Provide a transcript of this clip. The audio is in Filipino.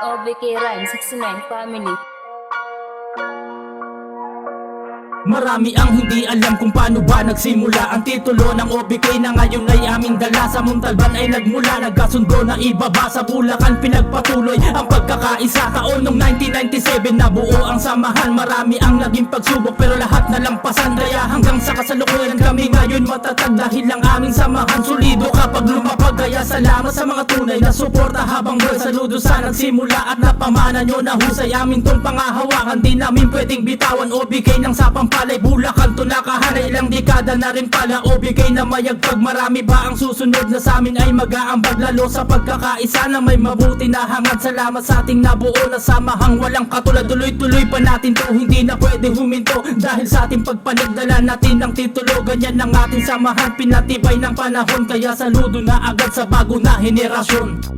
OBK Rhyme 69 Family. Marami ang hindi alam kung paano ba nagsimula ang titulo ng OBK na ngayon ay aming dala. Sa Montalban ay nagmula, nagkasundo na ibaba sa Bulacan. Pinagpatuloy ang pagkakaisa. Taon noong 1997 nabuo ang samahan. Marami ang naging pagsubok pero lahat nalampasan. Kaya hanggang sa kasalukuyan kami ngayon matatag dahil ang aming samahan solido kapag lumapag. Kaya salamat sa mga tunay na suporta habang buhay. Saludo sa nagsimula at napamana nyo na husay amin tong pangahawakan. Di namin pwedeng bitawan OBK ng sapang palay, Bulacan to nakahanay, ilang dekada na rin pala OBK na mayagpag. Marami ba ang susunod na sa amin ay mag-aambag, lalo sa pagkakaisa na may mabuti na hangad. Salamat sa ating nabuo na samahang walang katulad. Tuloy-tuloy pa natin to, hindi na pwede huminto dahil sa ating pagpanigdala natin ang titulo. Ganyan ang ating samahan, pinatibay ng panahon. Kaya saludo na agad sa bago na henerasyon.